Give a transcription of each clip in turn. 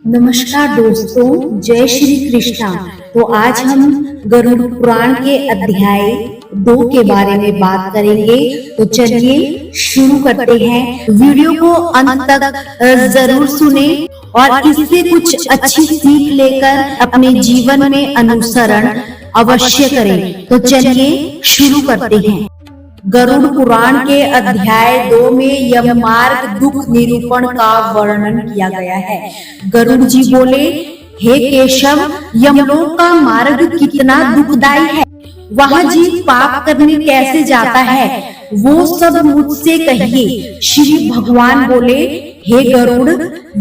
नमस्कार दोस्तों, जय श्री कृष्णा। तो आज हम गरुड़ पुराण के अध्याय 2 के बारे में बात करेंगे। तो चलिए शुरू करते हैं। वीडियो को अंत तक जरूर सुने और इससे कुछ अच्छी सीख लेकर अपने जीवन में अनुसरण अवश्य करें। तो चलिए शुरू करते हैं। गरुड़ पुराण के अध्याय 2 में यममार्ग दुख निरूपण का वर्णन किया गया है। गरुड़ जी बोले, हे केशव, यमलोक का मार्ग कितना दुखदाई है। वहां जीव पाप करने कैसे जाता है, वो सब मुझसे कहिए। श्री भगवान बोले, हे गरुड़,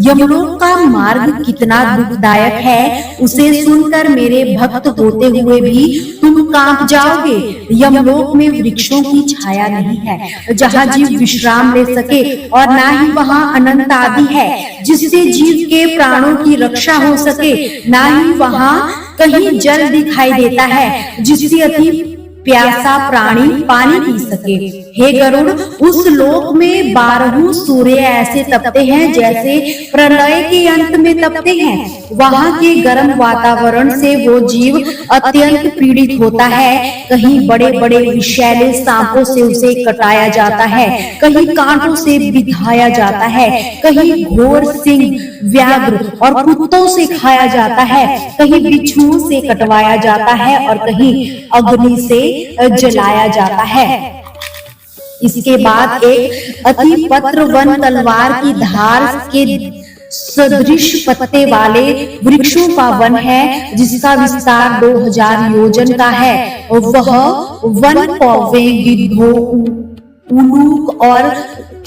यमलोक का मार्ग कितना दुखदायक है, उसे सुनकर मेरे भक्त होते हुए भी तुम कांप जाओगे। यमलोक में वृक्षों की छाया नहीं है जहाँ जीव विश्राम ले सके, और ना ही वहाँ अनंत आदि है जिससे जीव के प्राणों की रक्षा हो सके। ना ही वहाँ कहीं जल दिखाई देता है जिससे अति प्यासा प्राणी पानी पी सके। हे गरुड़, उस लोक में 12 सूर्य ऐसे तपते हैं जैसे प्रलय के अंत में तपते हैं। वहाँ के गर्म वातावरण से वो जीव अत्यंत पीड़ित होता है। कहीं बड़े बड़े विषैले सांपों से उसे कटाया जाता है, कहीं कांटों से बिधाया जाता है, कहीं घोर सिंह, व्याघ्र और कुत्तों से खाया जाता है, कहीं बिच्छुओं से कटवाया जाता है और कहीं अग्नि से जलाया जाता है। इसके बाद एक अति पत्र वन तलवार की धार के सदृश पत्ते वाले वृक्षों का वन है, जिसका विस्तार 2000 योजन का है। वह वन कौवे, गिद्धों, उल्लूक और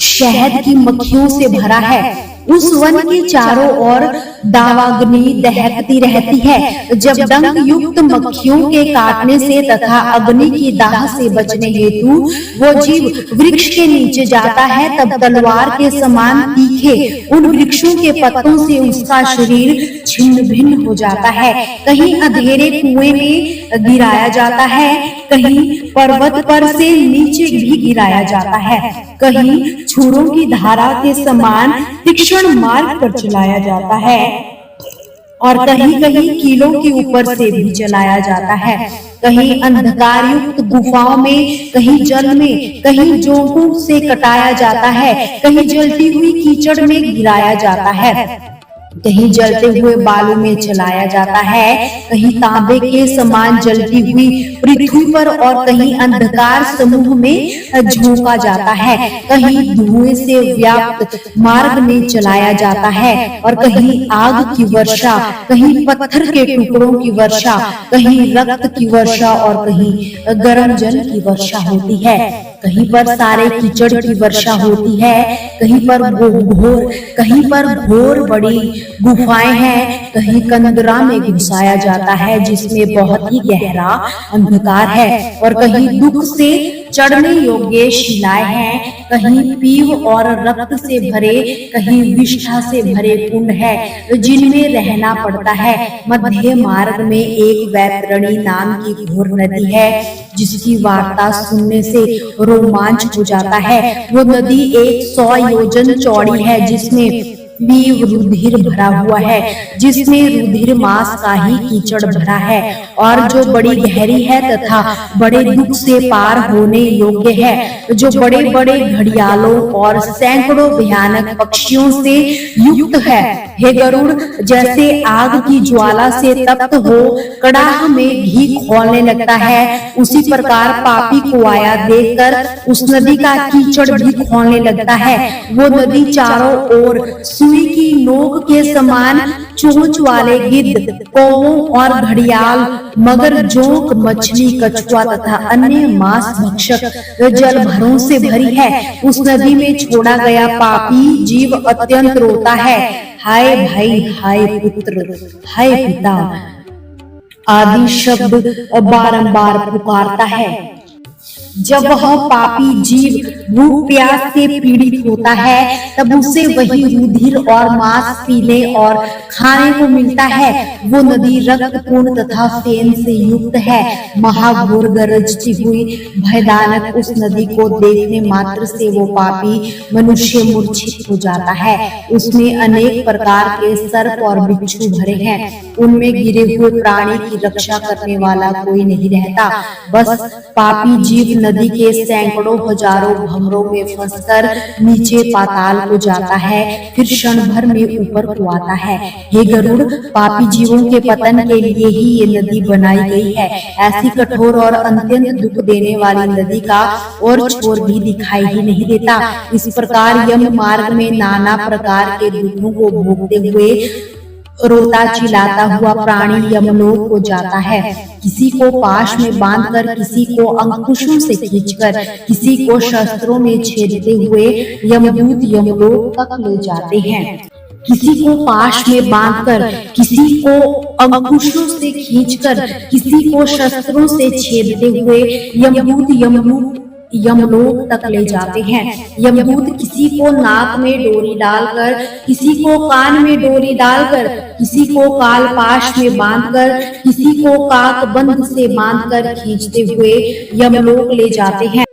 शहद की मक्खियों से भरा है। उस वन के चारों ओर दावाग्नि दहकती रहती है। जब डंक युक्त मक्खियों के काटने से तथा अग्नि की दाह से बचने हेतु वो जीव वृक्ष के नीचे जाता है, तब तलवार के समान तीखे उन वृक्षों के पत्तों से उसका शरीर छिन्न भिन्न हो जाता है। कहीं अंधेरे कुएं में गिराया जाता है, कहीं पर्वत पर से नीचे भी गिराया जाता है, कहीं छुरों की धारा के समान तीक्ष्ण मार्ग पर चलाया जाता है और कहीं कहीं कीलों के ऊपर से भी चलाया जाता है। कहीं अंधकार युक्त गुफाओं में, कहीं जल में, कहीं जोंकों से कटाया जाता है, कहीं जलती हुई कीचड़ में गिराया जाता है, कहीं जलते हुए बालू में चलाया जाता है, कहीं तांबे के समान जलती हुई पृथ्वी पर और कहीं अंधकार समूह में झोंका जाता है, कहीं धुएं से व्याप्त मार्ग में चलाया जाता है और कहीं आग की वर्षा, कहीं पत्थर के टुकड़ों की वर्षा, कहीं रक्त की वर्षा और कहीं गर्म जल की वर्षा होती है। कहीं पर सारे कीचड़ की वर्षा होती है, कहीं पर घोर बड़ी गुफाएं हैं, कहीं कंदरा में घुसाया जाता है जिसमें बहुत ही गहरा अंधकार है, और कहीं दुख से चढ़ने योग्य शिलाएं हैं, कहीं पीव और रक्त से भरे, कहीं विष्ठा से भरे कुंड है जिनमें रहना पड़ता है। मध्य मार्ग में एक वैतरणी नाम की घोर नदी है जिसकी वार्ता सुनने से रोमांच हो जाता है। वो नदी 100 योजन चौड़ी है, जिसमें रुधिर भरा हुआ है, जिसमें रुधिर मास का ही कीचड़ भरा है और जो बड़ी गहरी है तथा बड़े दुख से पार होने योग्य है, जो बड़े बड़े घड़ियालों और सैकड़ों भयानक पक्षियों से युक्त है। हे गरुड़, जैसे आग की ज्वाला से तप्त हो कड़ाह में घी खौलने लगता है, उसी प्रकार पापी को आया देखकर उस नदी का कीचड़ भी खौलने लगता है। वो नदी चारों ओर सुई की नोक के समान चोंच वाले गिद्ध, कौवों और घड़ियाल, मगर, जोंक, मछली, कछुआ तथा अन्य मांस भक्षक जलभरों से भरी है। उस नदी में छोड़ा गया पापी जीव अत्यंत रोता है। हाय भाई, हाय पुत्र, हाय पिता आदि शब्द बारंबार पुकारता है। जब वह पापी जीव भूख प्यास से पीड़ित होता है तब उसे वही रुधिर और मांस पीने और खाने को मिलता है। वो नदी रक्तपूर्ण तथा फेन से युक्त है। महाघोर गरजती हुई भयानक उस नदी को देखने मात्र से वो पापी मनुष्य मूर्छित हो जाता है। उसमें अनेक प्रकार के सर्प और बिच्छू भरे हैं। उनमें गिरे हुए प्राणी की रक्षा करने वाला कोई नहीं रहता। बस पापी जीव नदी के सैकड़ों हजारों भंवरों में फंसकर नीचे पाताल को जाता है, फिर क्षण भर में ऊपर को आता है। हे गरुड़, पापी जीवों के पतन के लिए ही ये नदी बनाई गई है। ऐसी कठोर और अत्यंत दुख देने वाली नदी का और छोर भी दिखाई ही नहीं देता। इस प्रकार यम मार्ग में नाना प्रकार के दुखों को भोगते हुए रोता चिल्लाता हुआ प्राणी यमलोक को जाता है। किसी को पाश में बांधकर, किसी को अंकुशों से खींचकर, किसी को शस्त्रों में छेदते हुए यमदूत यमलोक तक ले जाते हैं। किसी को पाश में बांधकर, किसी को अंकुशों से खींचकर, किसी को शस्त्रों से छेदते हुए यमदूत यमलोक तक ले जाते हैं। यमदूत किसी को नाक में डोरी डालकर, किसी को कान में डोरी डालकर, किसी को कालपाश में बांधकर, किसी को काकबंध से बांधकर खींचते हुए यमलोक ले जाते हैं।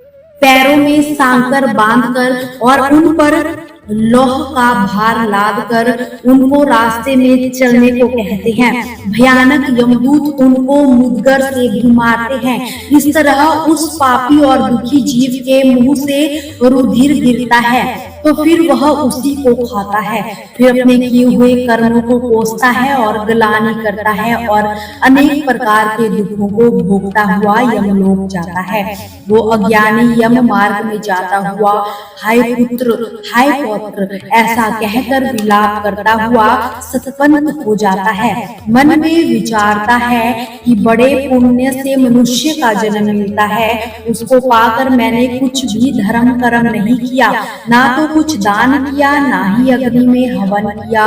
पैरों में सांकर बांधकर और उन पर लौह का भार लाद कर उनको रास्ते में चलने को कहते हैं। भयानक यमदूत उनको मुदगर से भी मारते हैं। इस तरह उस पापी और दुखी जीव के मुंह से रुधिर गिरता है तो फिर वह उसी को खाता है, फिर अपने किए हुए कर्मों को कोसता है और ग्लानि करता है और अनेक प्रकार के दुखों को भोगता हुआ यमलोक जाता है। वो अज्ञानी यम मार्ग में जाता हुआ हाय पुत्र, हाय पौत्र ऐसा कहकर विलाप करता हुआ सतपंथ हो जाता है। मन में विचारता है कि बड़े पुण्य से मनुष्य का जन्म मिलता है, उसको पाकर मैंने कुछ भी धर्म कर्म नहीं किया, ना तो कुछ दान किया, ना ही अग्नि में हवन किया,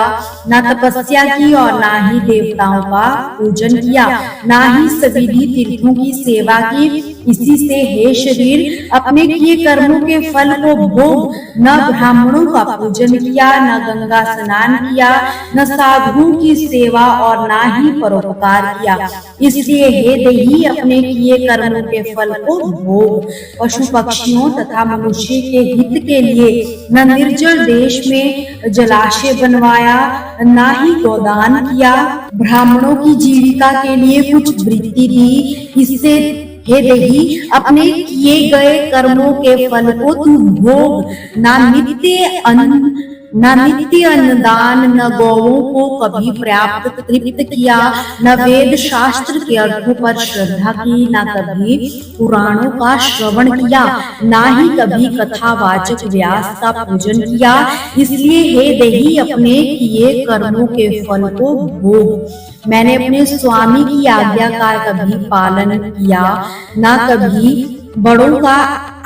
ना तपस्या की और ना ही देवताओं का पूजन किया, ना ही सविधि तीर्थों की सेवा की। इसी से हे शरीर, अपने किए कर्मों के फल को भोग। न ब्राह्मणों का पूजन किया, न गंगा स्नान किया, न साधुओं की सेवा और ना ही परोपकार किया। इसलिए हे देही, अपने किए कर्मों के फल को भोग। पशु पक्षियों तथा मनुष्य के हित के लिए न निर्जल देश में जलाशय बनवाया, ना ही गोदान किया, ब्राह्मणों की जीविका के लिए कुछ वृत्ति दी। इससे हे देही, अपने किए गए कर्मों के फल को तू भोग। ना नित्य अन्नदान, न गौओं को कभी पर्याप्त तृप्त किया, न वेद शास्त्र के अर्थों पर श्रद्धा की, न कभी पुराणों का श्रवण किया, ना ही कभी कथावाचक व्यास का पूजन किया। इसलिए हे देही, अपने किए कर्मों के फल को भोग। मैंने अपने स्वामी की आज्ञा का कभी पालन किया, ना कभी बड़ों का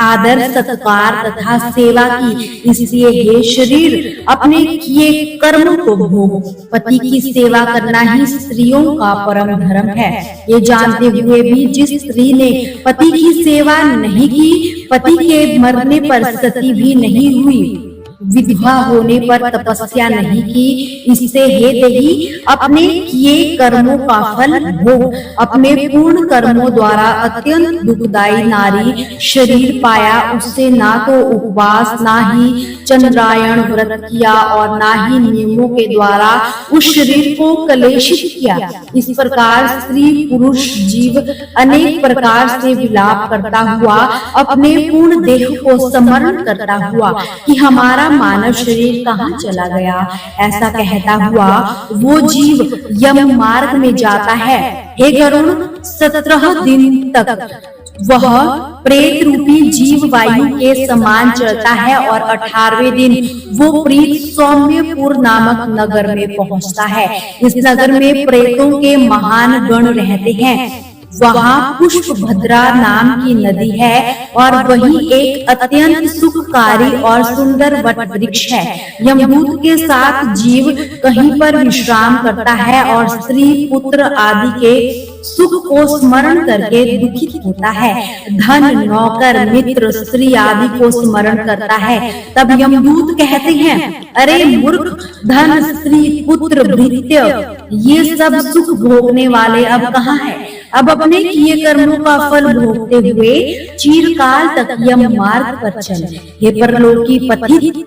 आदर सत्कार तथा सेवा की। इसलिए हे शरीर, अपने किए कर्मों को भोग। पति की सेवा करना ही स्त्रियों का परम धर्म है। ये जानते हुए भी जिस स्त्री ने पति की सेवा नहीं की, पति के मरने पर सती भी नहीं हुई, विधवा होने पर तपस्या नहीं की, इससे हे देही, अपने किए कर्मों का फल भोग। अपने पूर्ण कर्मों द्वारा अत्यंत दुखदायी नारी शरीर पाया, उससे ना तो उपवास, ना ही चंद्रायण व्रत किया और ना ही नियमों के द्वारा उस शरीर को कलेशित किया। इस प्रकार स्त्री पुरुष जीव अनेक प्रकार से विलाप करता हुआ अपने पूर्ण देह को समरण करता हुआ कि हमारा मानव शरीर कहाँ चला गया, ऐसा कहता हुआ वो जीव यम मार्ग में जाता है। हे गरुड़, 17 दिन तक वह प्रेत रूपी जीव वायु के समान चलता है और 18वें दिन वो प्रीत सौम्यपुर नामक नगर में पहुंचता है। इस नगर में प्रेतों के महान गण रहते हैं। वहाँ पुष्प भद्रा नाम की नदी है और वही एक अत्यंत सुखकारी और सुंदर वट वृक्ष है। यमदूत के साथ जीव कहीं पर विश्राम करता है और स्त्री पुत्र आदि के सुख को स्मरण करके दुखित होता है, धन, नौकर, मित्र, स्त्री आदि को स्मरण करता है, तब यमदूत कहते हैं, अरे मूर्ख, धन, स्त्री, पुत्र, भृत्य ये सब सुख भोगने वाले अब कहाँ है? अब अपने किए कर्मों का फल भोगते हुए चिरकाल तक यम मार्ग पर चल। हे परलोकी पथित,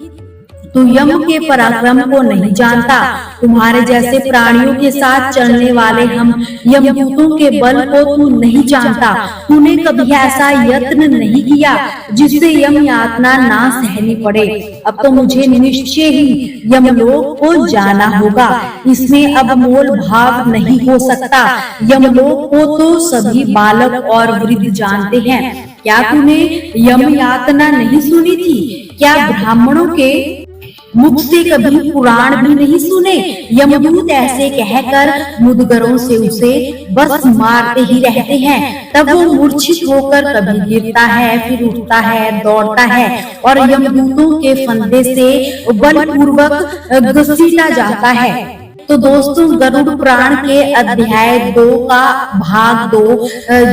तू यम के पराक्रम को नहीं जानता। तुम्हारे जैसे प्राणियों के साथ चलने वाले हम यमदूतों के बल को तू नहीं जानता। तूने कभी ऐसा यत्न नहीं किया जिससे यम यातना ना सहनी पड़े। अब तो मुझे निश्चय ही यमलोक को जाना होगा। इसमें अब मोल भाव नहीं हो सकता। यमलोक को तो सभी बालक और वृद्ध जानते हैं। क्या तूने यम यातना नहीं सुनी थी? क्या ब्राह्मणों के मुख से कभी पुराण भी नहीं सुने? यमदूत ऐसे कहकर मुदगरों से उसे बस मारते ही रहते हैं। तब वो मूर्छित होकर कभी गिरता है, फिर उठता है, दौड़ता है और यमदूतों के फंदे से बलपूर्वक घसीटा जाता है। तो दोस्तों, गरुड़ पुराण के अध्याय 2 का भाग 2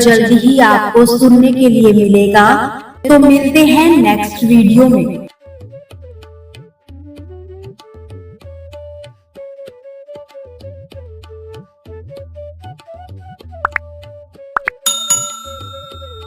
जल्दी ही आपको सुनने के लिए मिलेगा। तो मिलते हैं नेक्स्ट वीडियो में।